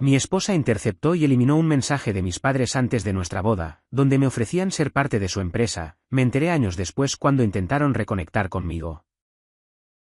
Mi esposa interceptó y eliminó un mensaje de mis padres antes de nuestra boda, donde me ofrecían ser parte de su empresa. Me enteré años después cuando intentaron reconectar conmigo.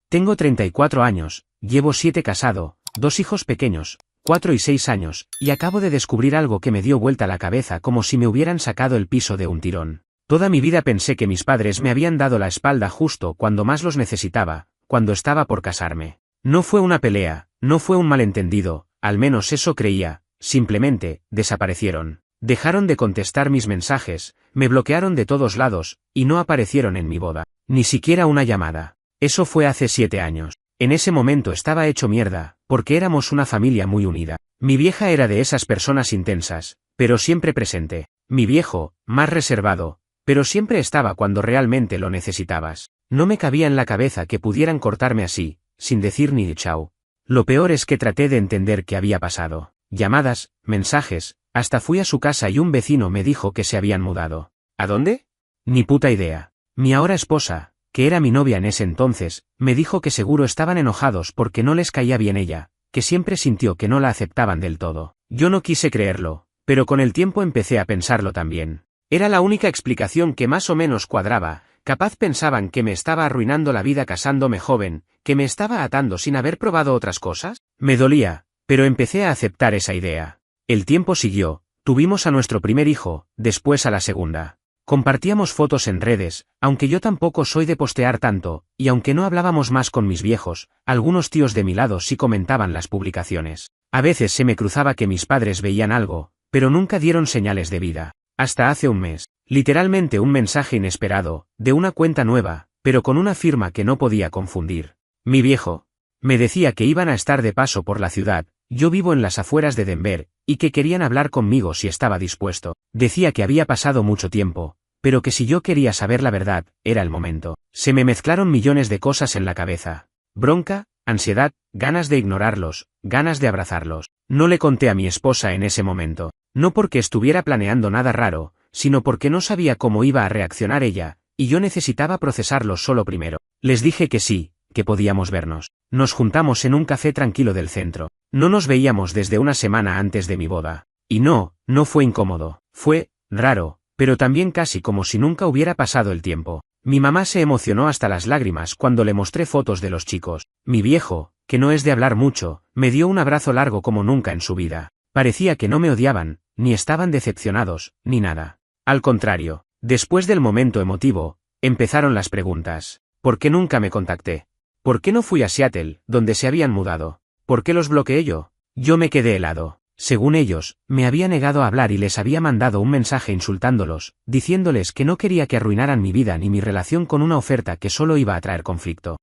Tengo 34 años, llevo 7 casado, 2 hijos pequeños, 4 y 6 años, y acabo de descubrir algo que me dio vuelta la cabeza como si me hubieran sacado el piso de un tirón. Toda mi vida pensé que mis padres me habían dado la espalda justo cuando más los necesitaba, cuando estaba por casarme. No fue una pelea, no fue un malentendido, al menos eso creía, simplemente, desaparecieron. Dejaron de contestar mis mensajes, me bloquearon de todos lados, y no aparecieron en mi boda. Ni siquiera una llamada. Eso fue hace 7 años. En ese momento estaba hecho mierda, porque éramos una familia muy unida. Mi vieja era de esas personas intensas, pero siempre presente. Mi viejo, más reservado, pero siempre estaba cuando realmente lo necesitabas. No me cabía en la cabeza que pudieran cortarme así, sin decir ni chao. Lo peor es que traté de entender qué había pasado. Llamadas, mensajes, hasta fui a su casa y un vecino me dijo que se habían mudado. ¿A dónde? Ni puta idea. Mi ahora esposa, que era mi novia en ese entonces, me dijo que seguro estaban enojados porque no les caía bien ella, que siempre sintió que no la aceptaban del todo. Yo no quise creerlo, pero con el tiempo empecé a pensarlo también. Era la única explicación que más o menos cuadraba. Capaz pensaban que me estaba arruinando la vida casándome joven, que me estaba atando sin haber probado otras cosas. Me dolía, pero empecé a aceptar esa idea. El tiempo siguió, tuvimos a nuestro primer hijo, después a la segunda. Compartíamos fotos en redes, aunque yo tampoco soy de postear tanto, y aunque no hablábamos más con mis viejos, algunos tíos de mi lado sí comentaban las publicaciones. A veces se me cruzaba que mis padres veían algo, pero nunca dieron señales de vida. Hasta hace un mes, literalmente un mensaje inesperado, de una cuenta nueva, pero con una firma que no podía confundir. Mi viejo me decía que iban a estar de paso por la ciudad, yo vivo en las afueras de Denver, y que querían hablar conmigo si estaba dispuesto. Decía que había pasado mucho tiempo, pero que si yo quería saber la verdad, era el momento. Se me mezclaron millones de cosas en la cabeza. Bronca, ansiedad, ganas de ignorarlos, ganas de abrazarlos. No le conté a mi esposa en ese momento. No porque estuviera planeando nada raro, sino porque no sabía cómo iba a reaccionar ella, y yo necesitaba procesarlo solo primero. Les dije que sí, que podíamos vernos. Nos juntamos en un café tranquilo del centro. No nos veíamos desde una semana antes de mi boda. Y no fue incómodo. Fue raro, pero también casi como si nunca hubiera pasado el tiempo. Mi mamá se emocionó hasta las lágrimas cuando le mostré fotos de los chicos. Mi viejo, que no es de hablar mucho, me dio un abrazo largo como nunca en su vida. Parecía que no me odiaban, ni estaban decepcionados, ni nada. Al contrario, después del momento emotivo, empezaron las preguntas. ¿Por qué nunca me contacté? ¿Por qué no fui a Seattle, donde se habían mudado? ¿Por qué los bloqueé yo? Yo me quedé helado. Según ellos, me había negado a hablar y les había mandado un mensaje insultándolos, diciéndoles que no quería que arruinaran mi vida ni mi relación con una oferta que solo iba a traer conflicto.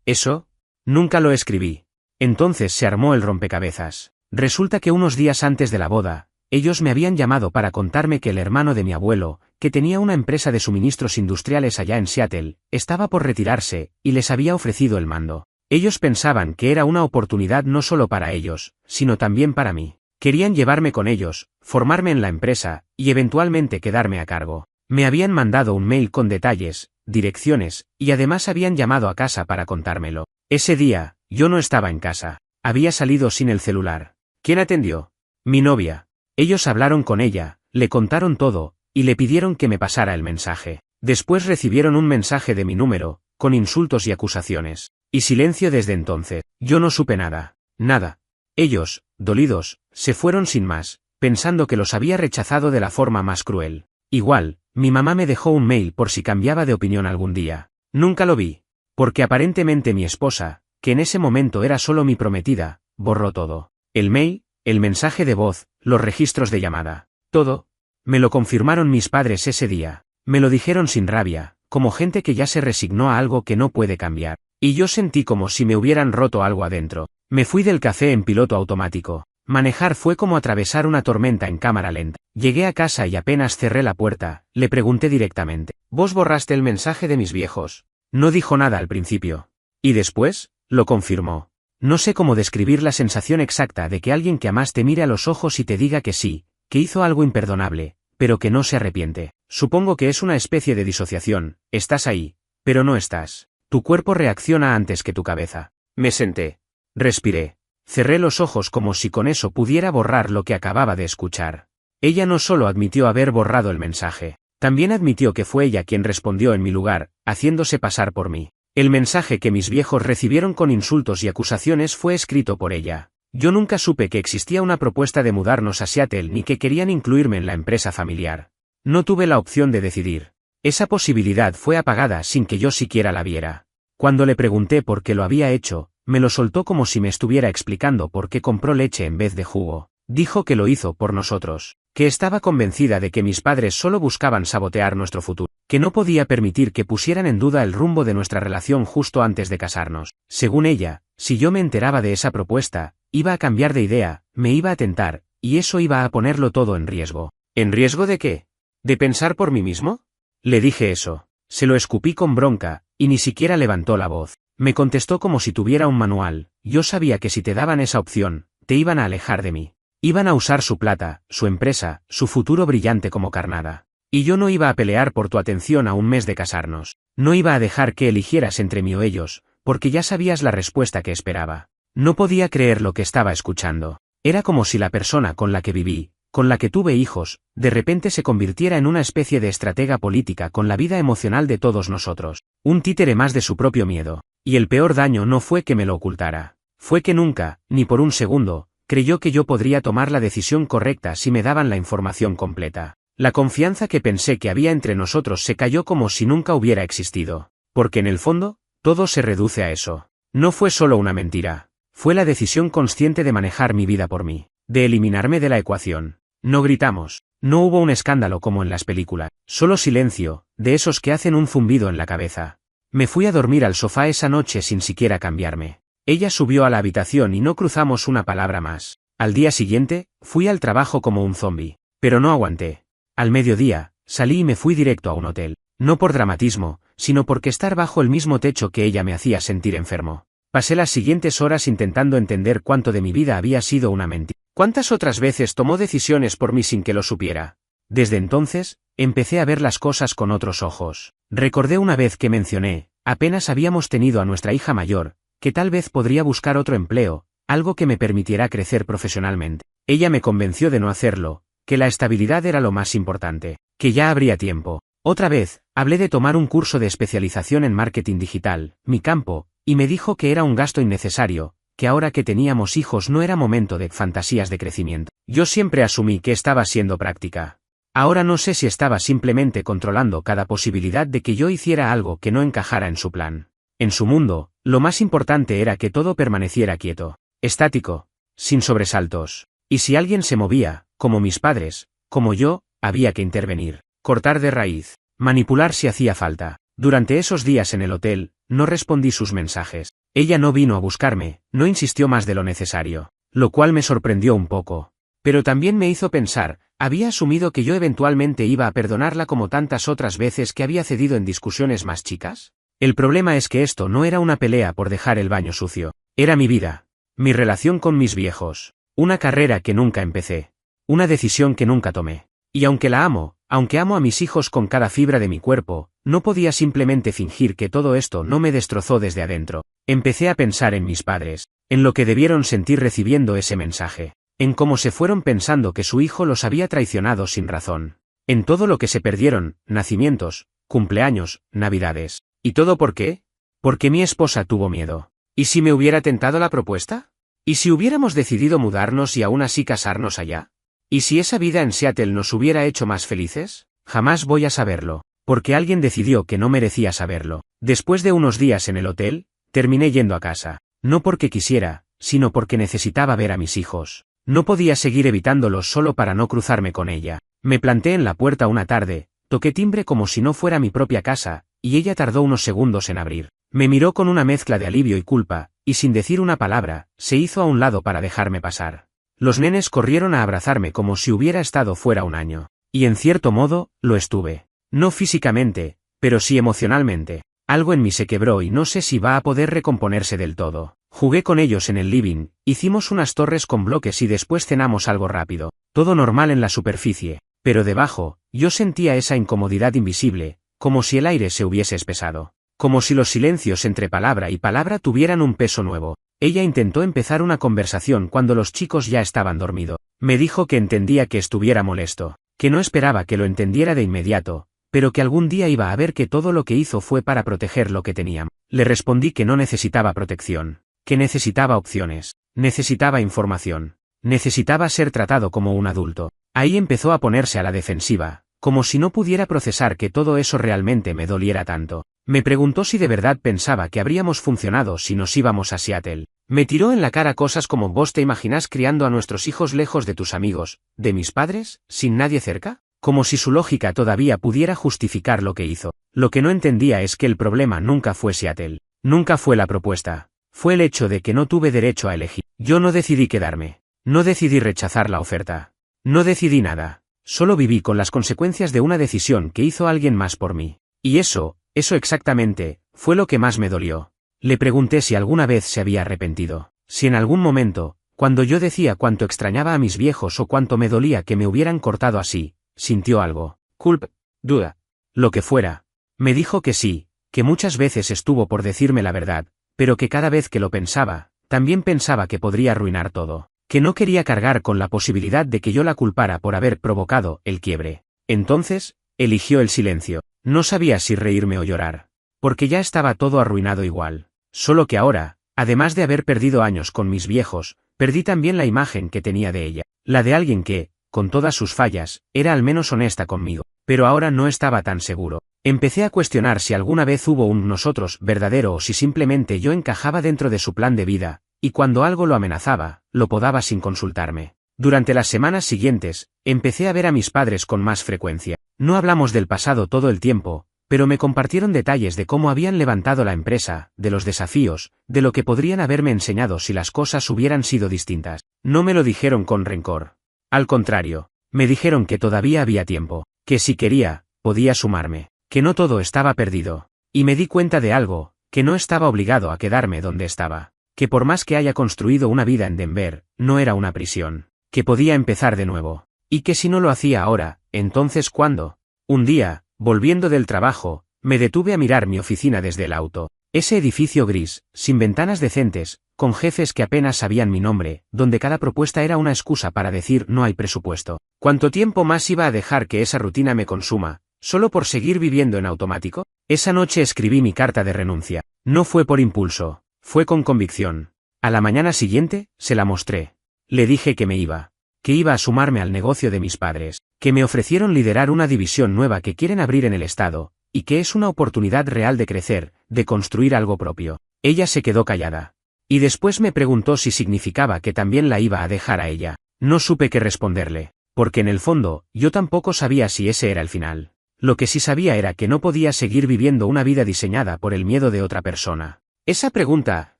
Eso, nunca lo escribí. Entonces se armó el rompecabezas. Resulta que unos días antes de la boda, ellos me habían llamado para contarme que el hermano de mi abuelo, que tenía una empresa de suministros industriales allá en Seattle, estaba por retirarse, y les había ofrecido el mando. Ellos pensaban que era una oportunidad no solo para ellos, sino también para mí. Querían llevarme con ellos, formarme en la empresa, y eventualmente quedarme a cargo. Me habían mandado un mail con detalles, direcciones, y además habían llamado a casa para contármelo. Ese día, yo no estaba en casa. Había salido sin el celular. ¿Quién atendió? Mi novia. Ellos hablaron con ella, le contaron todo, y le pidieron que me pasara el mensaje. Después recibieron un mensaje de mi número, con insultos y acusaciones. Y silencio desde entonces. Yo no supe nada. Nada. Ellos, dolidos, se fueron sin más, pensando que los había rechazado de la forma más cruel. Igual, mi mamá me dejó un mail por si cambiaba de opinión algún día. Nunca lo vi. Porque aparentemente mi esposa, que en ese momento era solo mi prometida, borró todo. El mail, el mensaje de voz, los registros de llamada. Todo. Me lo confirmaron mis padres ese día. Me lo dijeron sin rabia, como gente que ya se resignó a algo que no puede cambiar. Y yo sentí como si me hubieran roto algo adentro. Me fui del café en piloto automático. Manejar fue como atravesar una tormenta en cámara lenta. Llegué a casa y apenas cerré la puerta, le pregunté directamente. ¿Vos borraste el mensaje de mis viejos? No dijo nada al principio. ¿Y después? Lo confirmó. No sé cómo describir la sensación exacta de que alguien que amas te mire a los ojos y te diga que sí, que hizo algo imperdonable, pero que no se arrepiente. Supongo que es una especie de disociación. Estás ahí, pero no estás. Tu cuerpo reacciona antes que tu cabeza. Me senté. Respiré. Cerré los ojos como si con eso pudiera borrar lo que acababa de escuchar. Ella no solo admitió haber borrado el mensaje, también admitió que fue ella quien respondió en mi lugar, haciéndose pasar por mí. El mensaje que mis viejos recibieron con insultos y acusaciones fue escrito por ella. Yo nunca supe que existía una propuesta de mudarnos a Seattle ni que querían incluirme en la empresa familiar. No tuve la opción de decidir. Esa posibilidad fue apagada sin que yo siquiera la viera. Cuando le pregunté por qué lo había hecho, me lo soltó como si me estuviera explicando por qué compró leche en vez de jugo. Dijo que lo hizo por nosotros, que estaba convencida de que mis padres solo buscaban sabotear nuestro futuro, que no podía permitir que pusieran en duda el rumbo de nuestra relación justo antes de casarnos. Según ella, si yo me enteraba de esa propuesta, iba a cambiar de idea, me iba a tentar, y eso iba a ponerlo todo en riesgo. ¿En riesgo de qué? ¿De pensar por mí mismo? Le dije eso. Se lo escupí con bronca, y ni siquiera levantó la voz. Me contestó como si tuviera un manual. Yo sabía que si te daban esa opción, te iban a alejar de mí. Iban a usar su plata, su empresa, su futuro brillante como carnada. Y yo no iba a pelear por tu atención a un mes de casarnos. No iba a dejar que eligieras entre mí o ellos, porque ya sabías la respuesta que esperaba. No podía creer lo que estaba escuchando. Era como si la persona con la que viví, con la que tuve hijos, de repente se convirtiera en una especie de estratega política con la vida emocional de todos nosotros, un títere más de su propio miedo. Y el peor daño no fue que me lo ocultara. Fue que nunca, ni por un segundo, creyó que yo podría tomar la decisión correcta si me daban la información completa. La confianza que pensé que había entre nosotros se cayó como si nunca hubiera existido. Porque en el fondo, todo se reduce a eso. No fue solo una mentira. Fue la decisión consciente de manejar mi vida por mí, de eliminarme de la ecuación. No gritamos. No hubo un escándalo como en las películas. Solo silencio, de esos que hacen un zumbido en la cabeza. Me fui a dormir al sofá esa noche sin siquiera cambiarme. Ella subió a la habitación y no cruzamos una palabra más. Al día siguiente, fui al trabajo como un zombi. Pero no aguanté. Al mediodía, salí y me fui directo a un hotel. No por dramatismo, sino porque estar bajo el mismo techo que ella me hacía sentir enfermo. Pasé las siguientes horas intentando entender cuánto de mi vida había sido una mentira. ¿Cuántas otras veces tomó decisiones por mí sin que lo supiera? Desde entonces, empecé a ver las cosas con otros ojos. Recordé una vez que mencioné, apenas habíamos tenido a nuestra hija mayor, que tal vez podría buscar otro empleo, algo que me permitiera crecer profesionalmente. Ella me convenció de no hacerlo, que la estabilidad era lo más importante, que ya habría tiempo. Otra vez, hablé de tomar un curso de especialización en marketing digital, mi campo, y me dijo que era un gasto innecesario, que ahora que teníamos hijos no era momento de fantasías de crecimiento. Yo siempre asumí que estaba siendo práctica. Ahora no sé si estaba simplemente controlando cada posibilidad de que yo hiciera algo que no encajara en su plan. En su mundo, lo más importante era que todo permaneciera quieto, estático, sin sobresaltos. Y si alguien se movía, como mis padres, como yo, había que intervenir, cortar de raíz, manipular si hacía falta. Durante esos días en el hotel, no respondí sus mensajes. Ella no vino a buscarme, no insistió más de lo necesario, lo cual me sorprendió un poco. Pero también me hizo pensar, ¿había asumido que yo eventualmente iba a perdonarla como tantas otras veces que había cedido en discusiones más chicas? El problema es que esto no era una pelea por dejar el baño sucio. Era mi vida, mi relación con mis viejos, una carrera que nunca empecé, una decisión que nunca tomé. Y aunque la amo, aunque amo a mis hijos con cada fibra de mi cuerpo, no podía simplemente fingir que todo esto no me destrozó desde adentro. Empecé a pensar en mis padres, en lo que debieron sentir recibiendo ese mensaje, en cómo se fueron pensando que su hijo los había traicionado sin razón, en todo lo que se perdieron, nacimientos, cumpleaños, navidades. ¿Y todo por qué? Porque mi esposa tuvo miedo. ¿Y si me hubiera tentado la propuesta? ¿Y si hubiéramos decidido mudarnos y aún así casarnos allá? ¿Y si esa vida en Seattle nos hubiera hecho más felices? Jamás voy a saberlo, porque alguien decidió que no merecía saberlo. Después de unos días en el hotel, terminé yendo a casa, no porque quisiera, sino porque necesitaba ver a mis hijos. No podía seguir evitándolos solo para no cruzarme con ella. Me planté en la puerta una tarde, toqué timbre como si no fuera mi propia casa, y ella tardó unos segundos en abrir. Me miró con una mezcla de alivio y culpa, y sin decir una palabra, se hizo a un lado para dejarme pasar. Los nenes corrieron a abrazarme como si hubiera estado fuera un año. Y en cierto modo, lo estuve. No físicamente, pero sí emocionalmente. Algo en mí se quebró y no sé si va a poder recomponerse del todo. Jugué con ellos en el living, hicimos unas torres con bloques y después cenamos algo rápido. Todo normal en la superficie, pero debajo, yo sentía esa incomodidad invisible, como si el aire se hubiese espesado. Como si los silencios entre palabra y palabra tuvieran un peso nuevo. Ella intentó empezar una conversación cuando los chicos ya estaban dormidos. Me dijo que entendía que estuviera molesto, que no esperaba que lo entendiera de inmediato, pero que algún día iba a ver que todo lo que hizo fue para proteger lo que teníamos. Le respondí que no necesitaba protección, que necesitaba opciones, necesitaba información, necesitaba ser tratado como un adulto. Ahí empezó a ponerse a la defensiva, como si no pudiera procesar que todo eso realmente me doliera tanto. Me preguntó si de verdad pensaba que habríamos funcionado si nos íbamos a Seattle. Me tiró en la cara cosas como: ¿vos te imaginas criando a nuestros hijos lejos de tus amigos, de mis padres, sin nadie cerca? Como si su lógica todavía pudiera justificar lo que hizo. Lo que no entendía es que el problema nunca fue Seattle, nunca fue la propuesta, fue el hecho de que no tuve derecho a elegir. Yo no decidí quedarme, no decidí rechazar la oferta, no decidí nada, solo viví con las consecuencias de una decisión que hizo alguien más por mí. Y eso exactamente, fue lo que más me dolió. Le pregunté si alguna vez se había arrepentido, si en algún momento, cuando yo decía cuánto extrañaba a mis viejos o cuánto me dolía que me hubieran cortado así, sintió algo, culpa, duda, lo que fuera. Me dijo que sí, que muchas veces estuvo por decirme la verdad, pero que cada vez que lo pensaba, también pensaba que podría arruinar todo, que no quería cargar con la posibilidad de que yo la culpara por haber provocado el quiebre. Entonces, eligió el silencio. No sabía si reírme o llorar, porque ya estaba todo arruinado igual, solo que ahora, además de haber perdido años con mis viejos, perdí también la imagen que tenía de ella, la de alguien que, con todas sus fallas, era al menos honesta conmigo, pero ahora no estaba tan seguro. Empecé a cuestionar si alguna vez hubo un nosotros verdadero o si simplemente yo encajaba dentro de su plan de vida, y cuando algo lo amenazaba, lo podaba sin consultarme. Durante las semanas siguientes, empecé a ver a mis padres con más frecuencia. No hablamos del pasado todo el tiempo, pero me compartieron detalles de cómo habían levantado la empresa, de los desafíos, de lo que podrían haberme enseñado si las cosas hubieran sido distintas. No me lo dijeron con rencor. Al contrario, me dijeron que todavía había tiempo, que si quería, podía sumarme, que no todo estaba perdido. Y me di cuenta de algo, que no estaba obligado a quedarme donde estaba, que por más que haya construido una vida en Denver, no era una prisión, que podía empezar de nuevo, y que si no lo hacía ahora, entonces ¿cuándo? Un día, volviendo del trabajo, me detuve a mirar mi oficina desde el auto. Ese edificio gris, sin ventanas decentes, con jefes que apenas sabían mi nombre, donde cada propuesta era una excusa para decir no hay presupuesto. ¿Cuánto tiempo más iba a dejar que esa rutina me consuma, solo por seguir viviendo en automático? Esa noche escribí mi carta de renuncia. No fue por impulso, fue con convicción. A la mañana siguiente, se la mostré. Le dije que iba a sumarme al negocio de mis padres, que me ofrecieron liderar una división nueva que quieren abrir en el estado, y que es una oportunidad real de crecer, de construir algo propio. Ella se quedó callada. Y después me preguntó si significaba que también la iba a dejar a ella. No supe qué responderle, porque en el fondo, yo tampoco sabía si ese era el final. Lo que sí sabía era que no podía seguir viviendo una vida diseñada por el miedo de otra persona. Esa pregunta,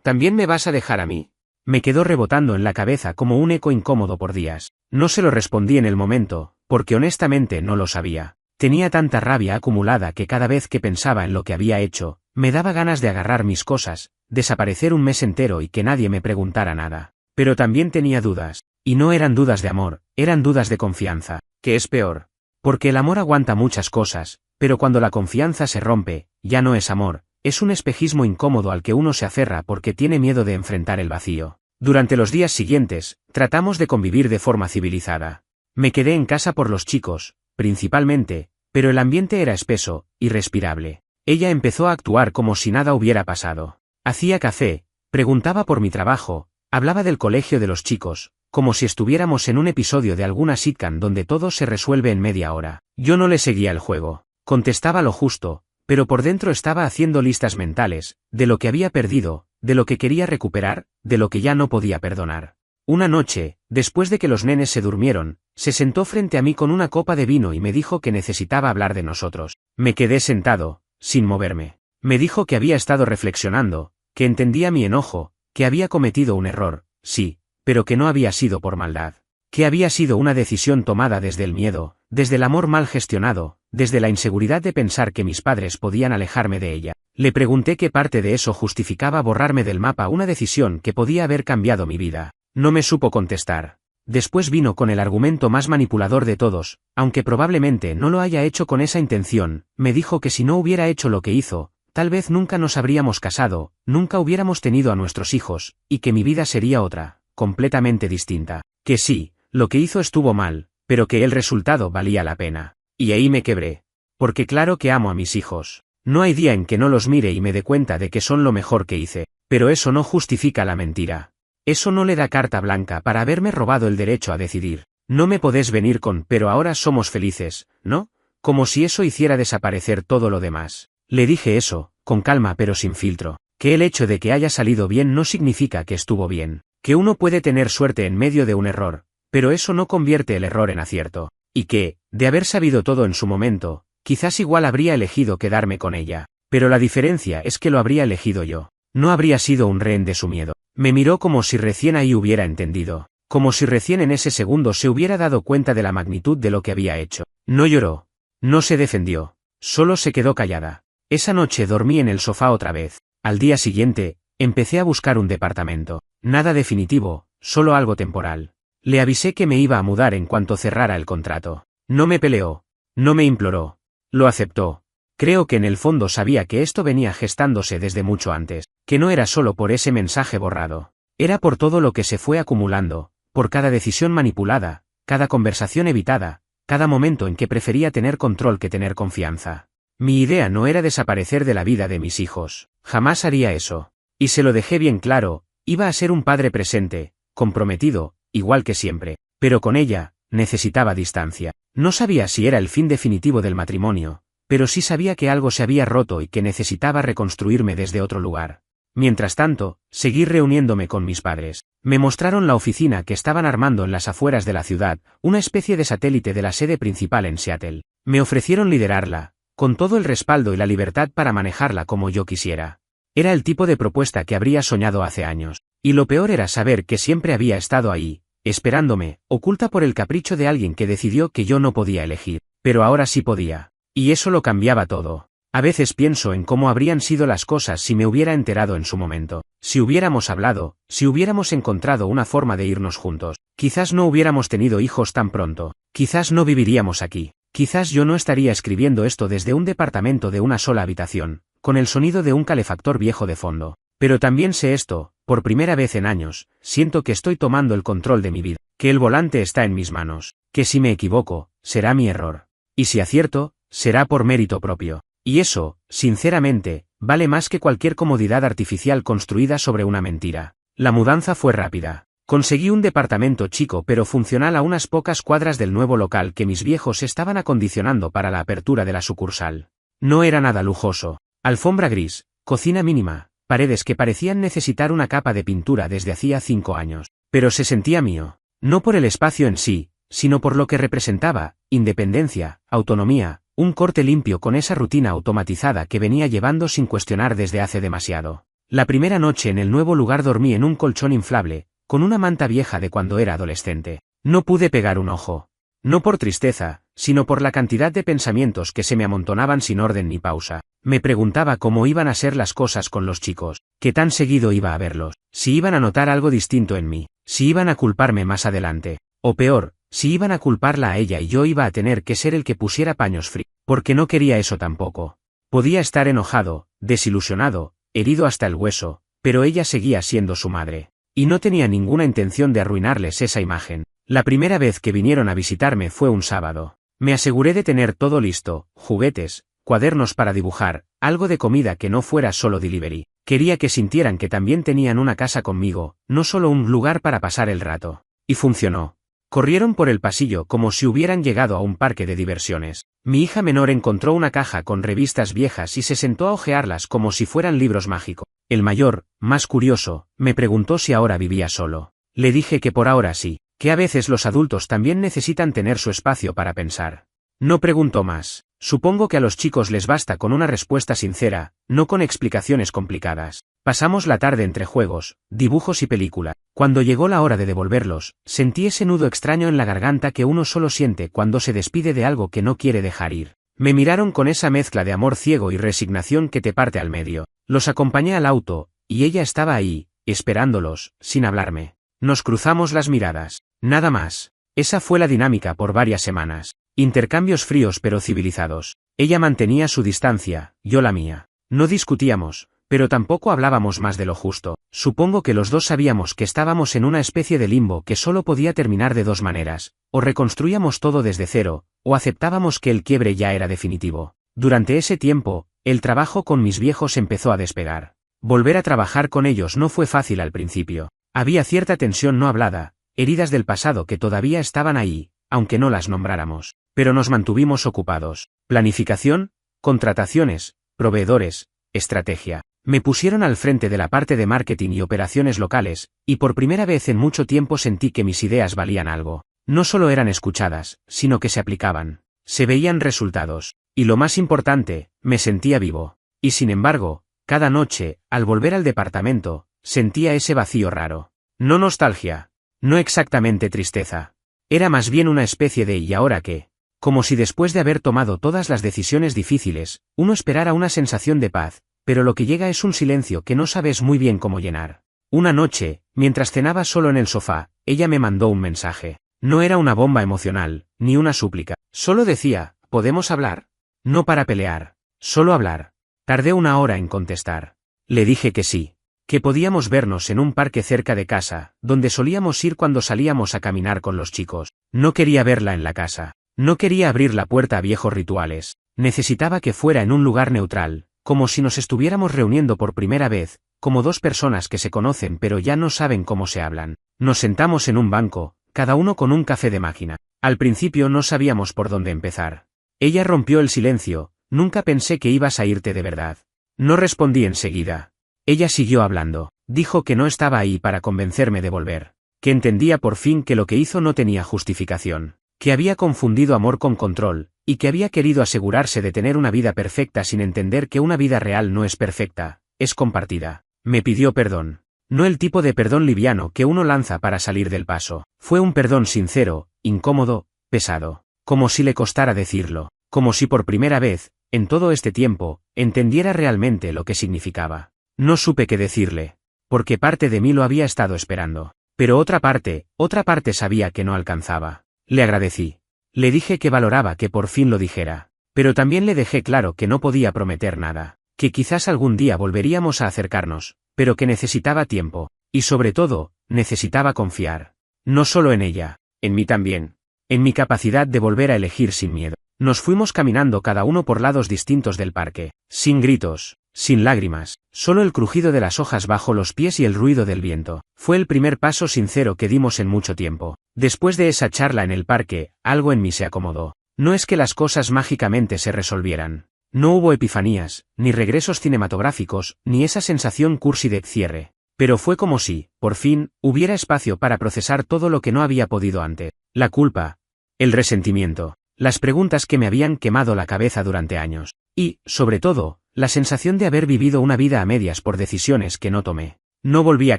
¿también me vas a dejar a mí? Me quedó rebotando en la cabeza como un eco incómodo por días. No se lo respondí en el momento, porque honestamente no lo sabía. Tenía tanta rabia acumulada que cada vez que pensaba en lo que había hecho, me daba ganas de agarrar mis cosas, desaparecer un mes entero y que nadie me preguntara nada. Pero también tenía dudas, y no eran dudas de amor, eran dudas de confianza, que es peor. Porque el amor aguanta muchas cosas, pero cuando la confianza se rompe, ya no es amor, es un espejismo incómodo al que uno se aferra porque tiene miedo de enfrentar el vacío. Durante los días siguientes, tratamos de convivir de forma civilizada. Me quedé en casa por los chicos, principalmente, pero el ambiente era espeso, irrespirable. Ella empezó a actuar como si nada hubiera pasado. Hacía café, preguntaba por mi trabajo, hablaba del colegio de los chicos, como si estuviéramos en un episodio de alguna sitcom donde todo se resuelve en media hora. Yo no le seguía el juego, contestaba lo justo, pero por dentro estaba haciendo listas mentales, de lo que había perdido, de lo que quería recuperar, de lo que ya no podía perdonar. Una noche, después de que los nenes se durmieron, se sentó frente a mí con una copa de vino y me dijo que necesitaba hablar de nosotros. Me quedé sentado, sin moverme. Me dijo que había estado reflexionando, que entendía mi enojo, que había cometido un error, sí, pero que no había sido por maldad. Que había sido una decisión tomada desde el miedo, desde el amor mal gestionado, desde la inseguridad de pensar que mis padres podían alejarme de ella. Le pregunté qué parte de eso justificaba borrarme del mapa una decisión que podía haber cambiado mi vida. No me supo contestar. Después vino con el argumento más manipulador de todos, aunque probablemente no lo haya hecho con esa intención. Me dijo que si no hubiera hecho lo que hizo, tal vez nunca nos habríamos casado, nunca hubiéramos tenido a nuestros hijos, y que mi vida sería otra, completamente distinta. Que sí, lo que hizo estuvo mal, pero que el resultado valía la pena. Y ahí me quebré. Porque claro que amo a mis hijos. No hay día en que no los mire y me dé cuenta de que son lo mejor que hice, pero eso no justifica la mentira. Eso no le da carta blanca para haberme robado el derecho a decidir. No me podés venir con pero ahora somos felices, ¿no? Como si eso hiciera desaparecer todo lo demás. Le dije eso, con calma pero sin filtro, que el hecho de que haya salido bien no significa que estuvo bien, que uno puede tener suerte en medio de un error, pero eso no convierte el error en acierto, y que, de haber sabido todo en su momento, quizás igual habría elegido quedarme con ella, pero la diferencia es que lo habría elegido yo. No habría sido un rehén de su miedo. Me miró como si recién ahí hubiera entendido, como si recién en ese segundo se hubiera dado cuenta de la magnitud de lo que había hecho. No lloró, no se defendió, solo se quedó callada. Esa noche dormí en el sofá otra vez. Al día siguiente, empecé a buscar un departamento. Nada definitivo, solo algo temporal. Le avisé que me iba a mudar en cuanto cerrara el contrato. No me peleó, no me imploró. Lo aceptó. Creo que en el fondo sabía que esto venía gestándose desde mucho antes, que no era solo por ese mensaje borrado. Era por todo lo que se fue acumulando, por cada decisión manipulada, cada conversación evitada, cada momento en que prefería tener control que tener confianza. Mi idea no era desaparecer de la vida de mis hijos, jamás haría eso. Y se lo dejé bien claro, iba a ser un padre presente, comprometido, igual que siempre, pero con ella, necesitaba distancia. No sabía si era el fin definitivo del matrimonio, pero sí sabía que algo se había roto y que necesitaba reconstruirme desde otro lugar. Mientras tanto, seguí reuniéndome con mis padres. Me mostraron la oficina que estaban armando en las afueras de la ciudad, una especie de satélite de la sede principal en Seattle. Me ofrecieron liderarla, con todo el respaldo y la libertad para manejarla como yo quisiera. Era el tipo de propuesta que habría soñado hace años. Y lo peor era saber que siempre había estado ahí, esperándome, oculta por el capricho de alguien que decidió que yo no podía elegir, pero ahora sí podía. Y eso lo cambiaba todo. A veces pienso en cómo habrían sido las cosas si me hubiera enterado en su momento, si hubiéramos hablado, si hubiéramos encontrado una forma de irnos juntos. Quizás no hubiéramos tenido hijos tan pronto, quizás no viviríamos aquí, quizás yo no estaría escribiendo esto desde un departamento de una sola habitación, con el sonido de un calefactor viejo de fondo. Pero también sé esto, por primera vez en años, siento que estoy tomando el control de mi vida, que el volante está en mis manos, que si me equivoco, será mi error. Y si acierto, será por mérito propio. Y eso, sinceramente, vale más que cualquier comodidad artificial construida sobre una mentira. La mudanza fue rápida. Conseguí un departamento chico pero funcional a unas pocas cuadras del nuevo local que mis viejos estaban acondicionando para la apertura de la sucursal. No era nada lujoso. Alfombra gris, cocina mínima, paredes que parecían necesitar una capa de pintura desde hacía 5 años. Pero se sentía mío. No por el espacio en sí, sino por lo que representaba: independencia, autonomía, un corte limpio con esa rutina automatizada que venía llevando sin cuestionar desde hace demasiado. La primera noche en el nuevo lugar dormí en un colchón inflable, con una manta vieja de cuando era adolescente. No pude pegar un ojo. No por tristeza, sino por la cantidad de pensamientos que se me amontonaban sin orden ni pausa. Me preguntaba cómo iban a ser las cosas con los chicos, qué tan seguido iba a verlos, si iban a notar algo distinto en mí, si iban a culparme más adelante, o peor, si iban a culparla a ella y yo iba a tener que ser el que pusiera paños fríos, porque no quería eso tampoco. Podía estar enojado, desilusionado, herido hasta el hueso, pero ella seguía siendo su madre. Y no tenía ninguna intención de arruinarles esa imagen. La primera vez que vinieron a visitarme fue un sábado. Me aseguré de tener todo listo: juguetes, cuadernos para dibujar, algo de comida que no fuera solo delivery. Quería que sintieran que también tenían una casa conmigo, no solo un lugar para pasar el rato. Y funcionó. Corrieron por el pasillo como si hubieran llegado a un parque de diversiones. Mi hija menor encontró una caja con revistas viejas y se sentó a hojearlas como si fueran libros mágicos. El mayor, más curioso, me preguntó si ahora vivía solo. Le dije que por ahora sí, que a veces los adultos también necesitan tener su espacio para pensar. No preguntó más. Supongo que a los chicos les basta con una respuesta sincera, no con explicaciones complicadas. Pasamos la tarde entre juegos, dibujos y película. Cuando llegó la hora de devolverlos, sentí ese nudo extraño en la garganta que uno solo siente cuando se despide de algo que no quiere dejar ir. Me miraron con esa mezcla de amor ciego y resignación que te parte al medio. Los acompañé al auto, y ella estaba ahí, esperándolos, sin hablarme. Nos cruzamos las miradas. Nada más. Esa fue la dinámica por varias semanas. Intercambios fríos pero civilizados. Ella mantenía su distancia, yo la mía. No discutíamos, pero tampoco hablábamos más de lo justo. Supongo que los dos sabíamos que estábamos en una especie de limbo que solo podía terminar de dos maneras: o reconstruíamos todo desde cero, o aceptábamos que el quiebre ya era definitivo. Durante ese tiempo, el trabajo con mis viejos empezó a despegar. Volver a trabajar con ellos no fue fácil al principio. Había cierta tensión no hablada, heridas del pasado que todavía estaban ahí, aunque no las nombráramos. Pero nos mantuvimos ocupados. Planificación, contrataciones, proveedores, estrategia. Me pusieron al frente de la parte de marketing y operaciones locales, y por primera vez en mucho tiempo sentí que mis ideas valían algo. No solo eran escuchadas, sino que se aplicaban. Se veían resultados. Y lo más importante, me sentía vivo. Y sin embargo, cada noche, al volver al departamento, sentía ese vacío raro. No nostalgia. No exactamente tristeza. Era más bien una especie de ¿y ahora qué? Como si después de haber tomado todas las decisiones difíciles, uno esperara una sensación de paz, pero lo que llega es un silencio que no sabes muy bien cómo llenar. Una noche, mientras cenaba solo en el sofá, ella me mandó un mensaje. No era una bomba emocional, ni una súplica. Solo decía: ¿podemos hablar? No para pelear, solo hablar. Tardé una hora en contestar. Le dije que sí. Que podíamos vernos en un parque cerca de casa, donde solíamos ir cuando salíamos a caminar con los chicos. No quería verla en la casa. No quería abrir la puerta a viejos rituales. Necesitaba que fuera en un lugar neutral, como si nos estuviéramos reuniendo por primera vez, como dos personas que se conocen pero ya no saben cómo se hablan. Nos sentamos en un banco, cada uno con un café de máquina. Al principio no sabíamos por dónde empezar. Ella rompió el silencio: nunca pensé que ibas a irte de verdad. No respondí enseguida. Ella siguió hablando. Dijo que no estaba ahí para convencerme de volver. Que entendía por fin que lo que hizo no tenía justificación. Que había confundido amor con control, y que había querido asegurarse de tener una vida perfecta sin entender que una vida real no es perfecta, es compartida. Me pidió perdón. No el tipo de perdón liviano que uno lanza para salir del paso. Fue un perdón sincero, incómodo, pesado. Como si le costara decirlo. Como si por primera vez, en todo este tiempo, entendiera realmente lo que significaba. No supe qué decirle. Porque parte de mí lo había estado esperando. Pero otra parte sabía que no alcanzaba. Le agradecí. Le dije que valoraba que por fin lo dijera. Pero también le dejé claro que no podía prometer nada. Que quizás algún día volveríamos a acercarnos, pero que necesitaba tiempo. Y sobre todo, necesitaba confiar. No solo en ella, en mí también. En mi capacidad de volver a elegir sin miedo. Nos fuimos caminando cada uno por lados distintos del parque. Sin gritos, sin lágrimas, solo el crujido de las hojas bajo los pies y el ruido del viento. Fue el primer paso sincero que dimos en mucho tiempo. Después de esa charla en el parque, algo en mí se acomodó. No es que las cosas mágicamente se resolvieran. No hubo epifanías, ni regresos cinematográficos, ni esa sensación cursi de cierre. Pero fue como si, por fin, hubiera espacio para procesar todo lo que no había podido antes. La culpa, el resentimiento, las preguntas que me habían quemado la cabeza durante años. Y, sobre todo, la sensación de haber vivido una vida a medias por decisiones que no tomé. No volví a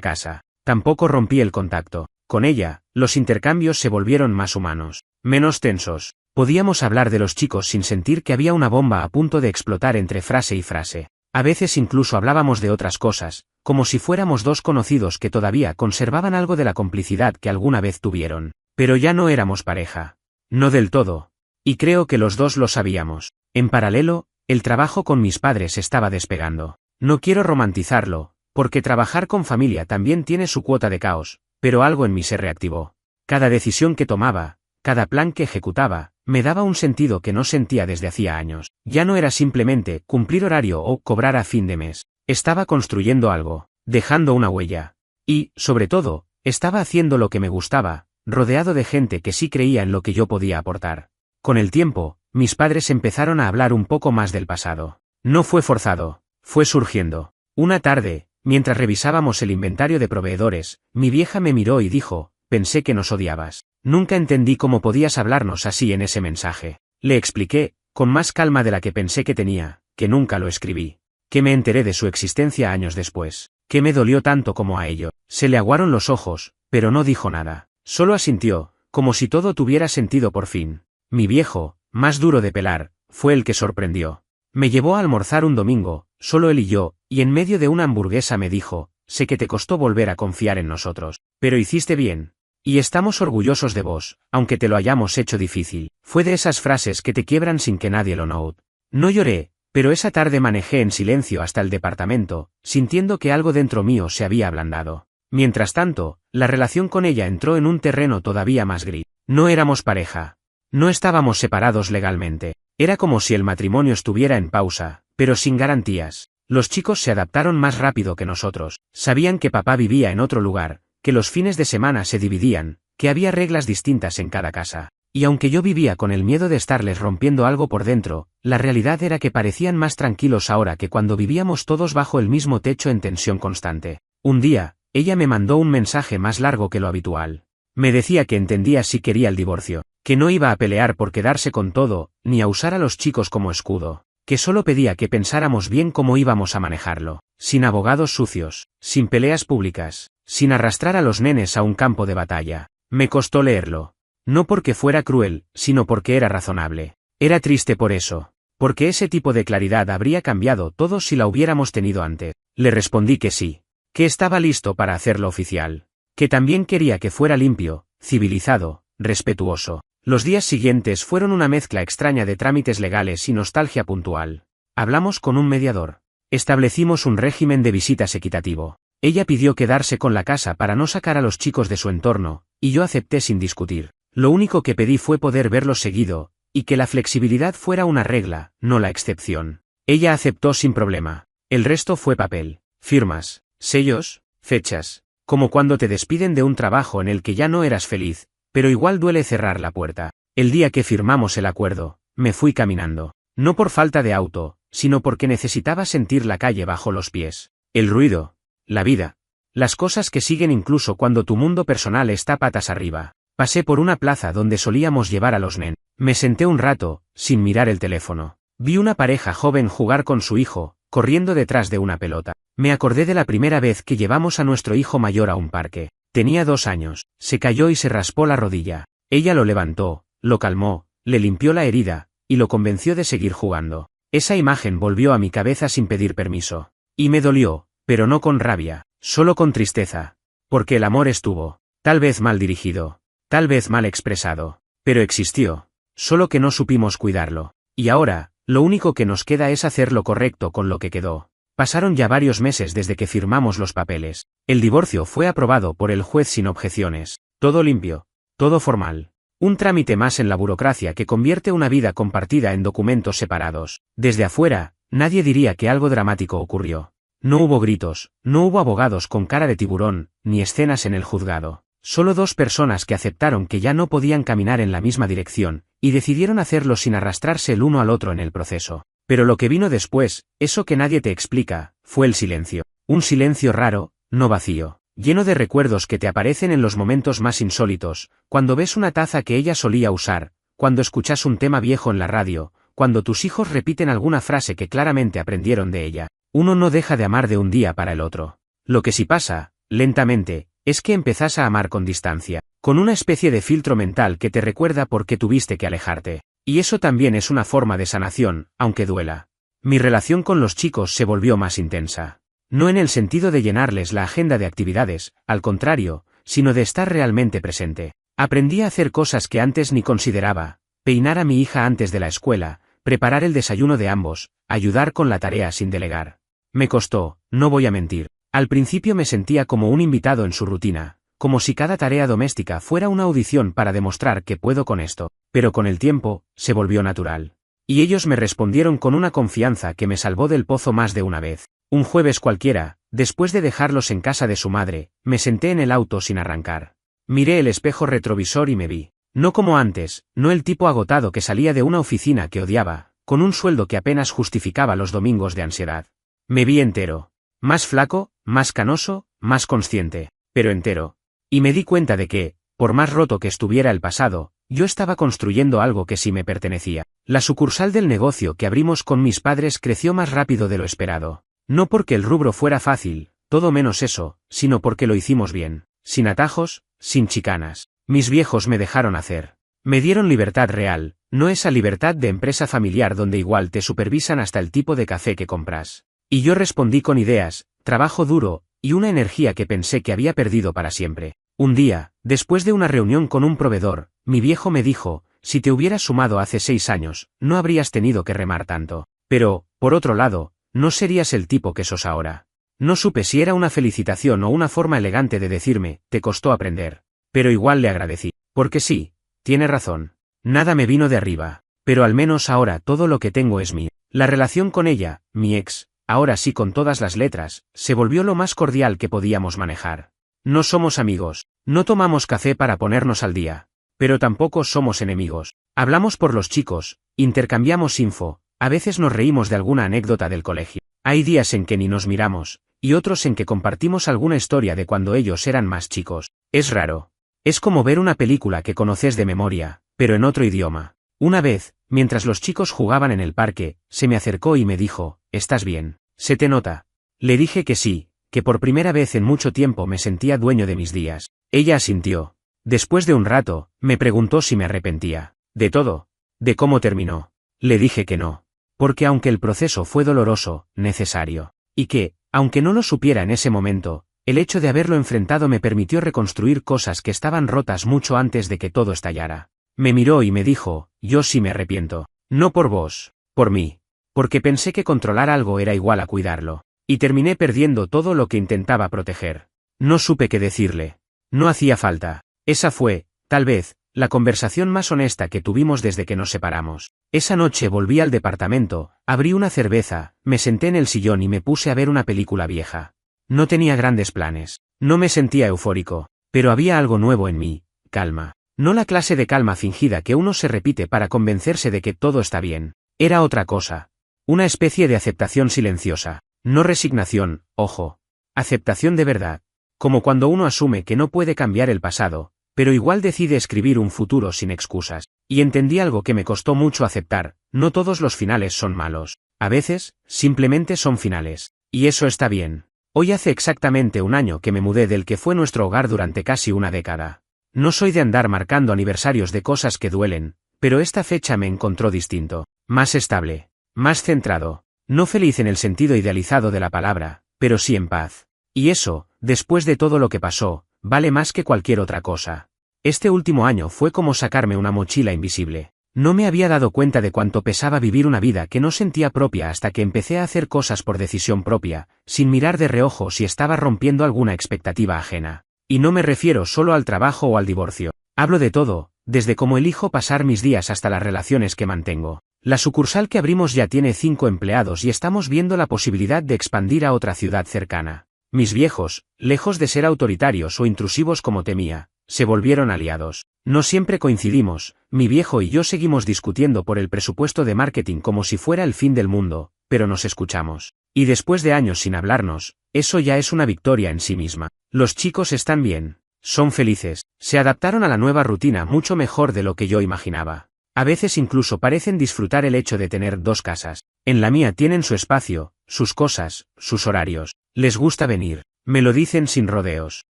casa. Tampoco rompí el contacto. Con ella, los intercambios se volvieron más humanos, menos tensos. Podíamos hablar de los chicos sin sentir que había una bomba a punto de explotar entre frase y frase. A veces incluso hablábamos de otras cosas, como si fuéramos dos conocidos que todavía conservaban algo de la complicidad que alguna vez tuvieron. Pero ya no éramos pareja. No del todo. Y creo que los dos lo sabíamos. En paralelo, el trabajo con mis padres estaba despegando. No quiero romantizarlo, porque trabajar con familia también tiene su cuota de caos, pero algo en mí se reactivó. Cada decisión que tomaba, cada plan que ejecutaba, me daba un sentido que no sentía desde hacía años. Ya no era simplemente cumplir horario o cobrar a fin de mes. Estaba construyendo algo, dejando una huella. Y, sobre todo, estaba haciendo lo que me gustaba, rodeado de gente que sí creía en lo que yo podía aportar. Con el tiempo, mis padres empezaron a hablar un poco más del pasado. No fue forzado, fue surgiendo. Una tarde, mientras revisábamos el inventario de proveedores, mi vieja me miró y dijo: pensé que nos odiabas. Nunca entendí cómo podías hablarnos así en ese mensaje. Le expliqué, con más calma de la que pensé que tenía, que nunca lo escribí. Que me enteré de su existencia años después. Que me dolió tanto como a ello. Se le aguaron los ojos, pero no dijo nada. Solo asintió, como si todo tuviera sentido por fin. Mi viejo, más duro de pelar, fue el que sorprendió. Me llevó a almorzar un domingo, solo él y yo, y en medio de una hamburguesa me dijo: sé que te costó volver a confiar en nosotros, pero hiciste bien. Y estamos orgullosos de vos, aunque te lo hayamos hecho difícil. Fue de esas frases que te quiebran sin que nadie lo note. No lloré, Pero esa tarde manejé en silencio hasta el departamento, sintiendo que algo dentro mío se había ablandado. Mientras tanto, la relación con ella entró en un terreno todavía más gris. No éramos pareja. No estábamos separados legalmente. Era como si el matrimonio estuviera en pausa, pero sin garantías. Los chicos se adaptaron más rápido que nosotros. Sabían que papá vivía en otro lugar, que los fines de semana se dividían, que había reglas distintas en cada casa. Y aunque yo vivía con el miedo de estarles rompiendo algo por dentro, la realidad era que parecían más tranquilos ahora que cuando vivíamos todos bajo el mismo techo en tensión constante. Un día, ella me mandó un mensaje más largo que lo habitual. Me decía que entendía si quería el divorcio, que no iba a pelear por quedarse con todo, ni a usar a los chicos como escudo, que solo pedía que pensáramos bien cómo íbamos a manejarlo, sin abogados sucios, sin peleas públicas, sin arrastrar a los nenes a un campo de batalla. Me costó leerlo. No porque fuera cruel, sino porque era razonable. Era triste por eso, porque ese tipo de claridad habría cambiado todo si la hubiéramos tenido antes. Le respondí que sí, que estaba listo para hacerlo oficial, que también quería que fuera limpio, civilizado, respetuoso. Los días siguientes fueron una mezcla extraña de trámites legales y nostalgia puntual. Hablamos con un mediador. Establecimos un régimen de visitas equitativo. Ella pidió quedarse con la casa para no sacar a los chicos de su entorno, y yo acepté sin discutir. Lo único que pedí fue poder verlos seguido, y que la flexibilidad fuera una regla, no la excepción. Ella aceptó sin problema. El resto fue papel, firmas, sellos, fechas, como cuando te despiden de un trabajo en el que ya no eras feliz, pero igual duele cerrar la puerta. El día que firmamos el acuerdo, me fui caminando. No por falta de auto, sino porque necesitaba sentir la calle bajo los pies. El ruido, la vida, las cosas que siguen incluso cuando tu mundo personal está patas arriba. Pasé por una plaza donde solíamos llevar a los nenes. Me senté un rato, sin mirar el teléfono. Vi una pareja joven jugar con su hijo, corriendo detrás de una pelota. Me acordé de la primera vez que llevamos a nuestro hijo mayor a un parque. Tenía 2 años, se cayó y se raspó la rodilla. Ella lo levantó, lo calmó, le limpió la herida, y lo convenció de seguir jugando. Esa imagen volvió a mi cabeza sin pedir permiso. Y me dolió, pero no con rabia, solo con tristeza. Porque el amor estuvo, tal vez mal dirigido, tal vez mal expresado, pero existió, solo que no supimos cuidarlo. Y ahora, lo único que nos queda es hacer lo correcto con lo que quedó. Pasaron ya varios meses desde que firmamos los papeles. El divorcio fue aprobado por el juez sin objeciones. Todo limpio, todo formal. Un trámite más en la burocracia que convierte una vida compartida en documentos separados. Desde afuera, nadie diría que algo dramático ocurrió. No hubo gritos, no hubo abogados con cara de tiburón, ni escenas en el juzgado. Solo 2 personas que aceptaron que ya no podían caminar en la misma dirección, y decidieron hacerlo sin arrastrarse el uno al otro en el proceso. Pero lo que vino después, eso que nadie te explica, fue el silencio. Un silencio raro, no vacío, lleno de recuerdos que te aparecen en los momentos más insólitos, cuando ves una taza que ella solía usar, cuando escuchas un tema viejo en la radio, cuando tus hijos repiten alguna frase que claramente aprendieron de ella. Uno no deja de amar de un día para el otro. Lo que sí pasa, lentamente, es que empezás a amar con distancia, con una especie de filtro mental que te recuerda por qué tuviste que alejarte. Y eso también es una forma de sanación, aunque duela. Mi relación con los chicos se volvió más intensa. No en el sentido de llenarles la agenda de actividades, al contrario, sino de estar realmente presente. Aprendí a hacer cosas que antes ni consideraba: peinar a mi hija antes de la escuela, preparar el desayuno de ambos, ayudar con la tarea sin delegar. Me costó, no voy a mentir. Al principio me sentía como un invitado en su rutina, como si cada tarea doméstica fuera una audición para demostrar que puedo con esto, pero con el tiempo, se volvió natural. Y ellos me respondieron con una confianza que me salvó del pozo más de una vez. Un jueves cualquiera, después de dejarlos en casa de su madre, me senté en el auto sin arrancar. Miré el espejo retrovisor y me vi. No como antes, no el tipo agotado que salía de una oficina que odiaba, con un sueldo que apenas justificaba los domingos de ansiedad. Me vi entero. Más flaco, más canoso, más consciente, pero entero. Y me di cuenta de que, por más roto que estuviera el pasado, yo estaba construyendo algo que sí me pertenecía. La sucursal del negocio que abrimos con mis padres creció más rápido de lo esperado. No porque el rubro fuera fácil, todo menos eso, sino porque lo hicimos bien, sin atajos, sin chicanas. Mis viejos me dejaron hacer. Me dieron libertad real, no esa libertad de empresa familiar donde igual te supervisan hasta el tipo de café que compras. Y yo respondí con ideas, trabajo duro, y una energía que pensé que había perdido para siempre. Un día, después de una reunión con un proveedor, mi viejo me dijo: si te hubieras sumado hace 6 años, no habrías tenido que remar tanto. Pero, Por otro lado, no serías el tipo que sos ahora. No supe si era una felicitación o una forma elegante de decirme, te costó aprender. Pero igual le agradecí. Porque sí, tiene razón. Nada me vino de arriba. Pero al menos ahora todo lo que tengo es mío. La relación con ella, mi ex, ahora sí con todas las letras, se volvió lo más cordial que podíamos manejar. No somos amigos, no tomamos café para ponernos al día. Pero tampoco somos enemigos. Hablamos por los chicos, intercambiamos info, a veces nos reímos de alguna anécdota del colegio. Hay días en que ni nos miramos, y otros en que compartimos alguna historia de cuando ellos eran más chicos. Es raro. Es como ver una película que conoces de memoria, pero en otro idioma. Una vez, mientras los chicos jugaban en el parque, se me acercó y me dijo, ¿estás bien? ¿Se te nota? Le dije que sí, que por primera vez en mucho tiempo me sentía dueño de mis días. Ella asintió. Después de un rato, me preguntó si me arrepentía. ¿De todo? ¿De cómo terminó? Le dije que no. Porque aunque el proceso fue doloroso, necesario. Y que, aunque no lo supiera en ese momento, el hecho de haberlo enfrentado me permitió reconstruir cosas que estaban rotas mucho antes de que todo estallara. Me miró y me dijo, yo sí me arrepiento. No por vos, por mí. Porque pensé que controlar algo era igual a cuidarlo. Y terminé perdiendo todo lo que intentaba proteger. No supe qué decirle. No hacía falta. Esa fue, tal vez, la conversación más honesta que tuvimos desde que nos separamos. Esa noche volví al departamento, abrí una cerveza, me senté en el sillón y me puse a ver una película vieja. No tenía grandes planes. No me sentía eufórico. Pero había algo nuevo en mí, calma. No la clase de calma fingida que uno se repite para convencerse de que todo está bien. Era otra cosa. Una especie de aceptación silenciosa. No resignación, ojo. Aceptación de verdad. Como cuando uno asume que no puede cambiar el pasado, pero igual decide escribir un futuro sin excusas. Y entendí algo que me costó mucho aceptar, no todos los finales son malos. A veces, simplemente son finales. Y eso está bien. Hoy hace exactamente un año que me mudé del que fue nuestro hogar durante casi una década. No soy de andar marcando aniversarios de cosas que duelen, pero esta fecha me encontró distinto, más estable, más centrado, no feliz en el sentido idealizado de la palabra, pero sí en paz. Y eso, después de todo lo que pasó, vale más que cualquier otra cosa. Este último año fue como sacarme una mochila invisible. No me había dado cuenta de cuánto pesaba vivir una vida que no sentía propia hasta que empecé a hacer cosas por decisión propia, sin mirar de reojo si estaba rompiendo alguna expectativa ajena. Y no me refiero solo al trabajo o al divorcio. Hablo de todo, desde cómo elijo pasar mis días hasta las relaciones que mantengo. La sucursal que abrimos ya tiene 5 empleados y estamos viendo la posibilidad de expandir a otra ciudad cercana. Mis viejos, lejos de ser autoritarios o intrusivos como temía, se volvieron aliados. No siempre coincidimos, mi viejo y yo seguimos discutiendo por el presupuesto de marketing como si fuera el fin del mundo, pero nos escuchamos. Y después de años sin hablarnos, eso ya es una victoria en sí misma. Los chicos están bien, son felices, se adaptaron a la nueva rutina mucho mejor de lo que yo imaginaba. A veces incluso parecen disfrutar el hecho de tener 2 casas. En la mía tienen su espacio, sus cosas, sus horarios. Les gusta venir, me lo dicen sin rodeos.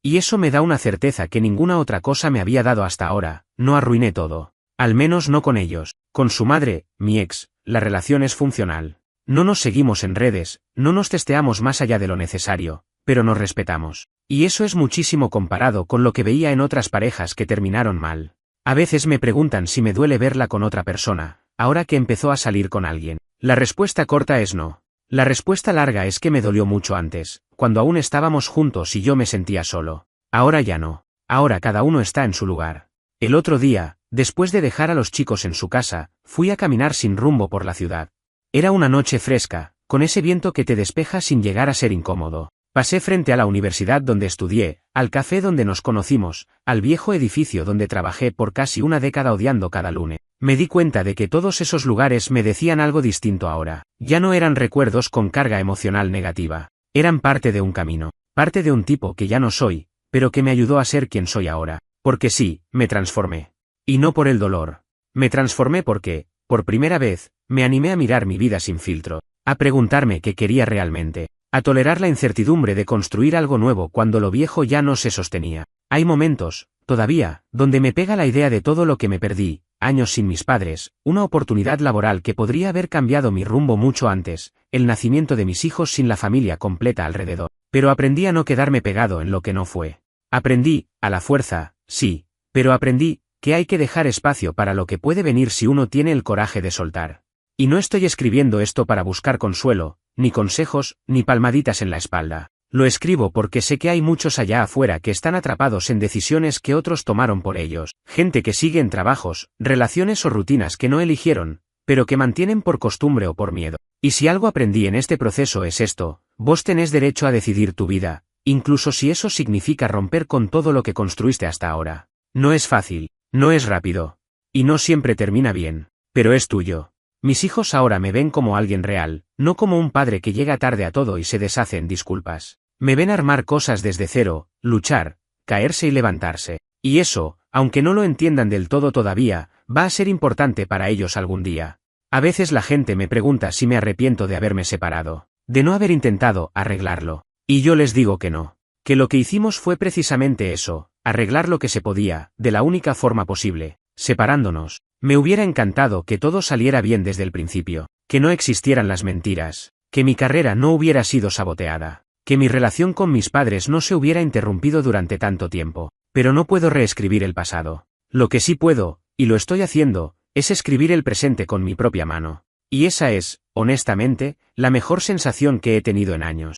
Y eso me da una certeza que ninguna otra cosa me había dado hasta ahora, no arruiné todo. Al menos no con ellos. Con su madre, mi ex, la relación es funcional. No nos seguimos en redes, no nos testeamos más allá de lo necesario, pero nos respetamos. Y eso es muchísimo comparado con lo que veía en otras parejas que terminaron mal. A veces me preguntan si me duele verla con otra persona, ahora que empezó a salir con alguien. La respuesta corta es no. La respuesta larga es que me dolió mucho antes, cuando aún estábamos juntos y yo me sentía solo. Ahora ya no. Ahora cada uno está en su lugar. El otro día, después de dejar a los chicos en su casa, fui a caminar sin rumbo por la ciudad. Era una noche fresca, con ese viento que te despeja sin llegar a ser incómodo. Pasé frente a la universidad donde estudié, al café donde nos conocimos, al viejo edificio donde trabajé por casi una década odiando cada lunes. Me di cuenta de que todos esos lugares me decían algo distinto ahora. Ya no eran recuerdos con carga emocional negativa. Eran parte de un camino, parte de un tipo que ya no soy, pero que me ayudó a ser quien soy ahora. Porque sí, me transformé. Y no por el dolor. Me transformé porque, por primera vez, me animé a mirar mi vida sin filtro, a preguntarme qué quería realmente. A tolerar la incertidumbre de construir algo nuevo cuando lo viejo ya no se sostenía. Hay momentos, todavía, donde me pega la idea de todo lo que me perdí, años sin mis padres, una oportunidad laboral que podría haber cambiado mi rumbo mucho antes, el nacimiento de mis hijos sin la familia completa alrededor. Pero aprendí a no quedarme pegado en lo que no fue. Aprendí, a la fuerza, sí, pero aprendí, que hay que dejar espacio para lo que puede venir si uno tiene el coraje de soltar. Y no estoy escribiendo esto para buscar consuelo, ni consejos, ni palmaditas en la espalda. Lo escribo porque sé que hay muchos allá afuera que están atrapados en decisiones que otros tomaron por ellos, gente que sigue en trabajos, relaciones o rutinas que no eligieron, pero que mantienen por costumbre o por miedo. Y si algo aprendí en este proceso es esto: vos tenés derecho a decidir tu vida, incluso si eso significa romper con todo lo que construiste hasta ahora. No es fácil, no es rápido, y no siempre termina bien, pero es tuyo. Mis hijos ahora me ven como alguien real, no como un padre que llega tarde a todo y se deshace en disculpas. Me ven armar cosas desde cero, luchar, caerse y levantarse. Y eso, aunque no lo entiendan del todo todavía, va a ser importante para ellos algún día. A veces la gente me pregunta si me arrepiento de haberme separado, de no haber intentado arreglarlo. Y yo les digo que no. Que lo que hicimos fue precisamente eso, arreglar lo que se podía, de la única forma posible, separándonos. Me hubiera encantado que todo saliera bien desde el principio, que no existieran las mentiras, que mi carrera no hubiera sido saboteada, que mi relación con mis padres no se hubiera interrumpido durante tanto tiempo. Pero no puedo reescribir el pasado. Lo que sí puedo, y lo estoy haciendo, es escribir el presente con mi propia mano. Y esa es, honestamente, la mejor sensación que he tenido en años.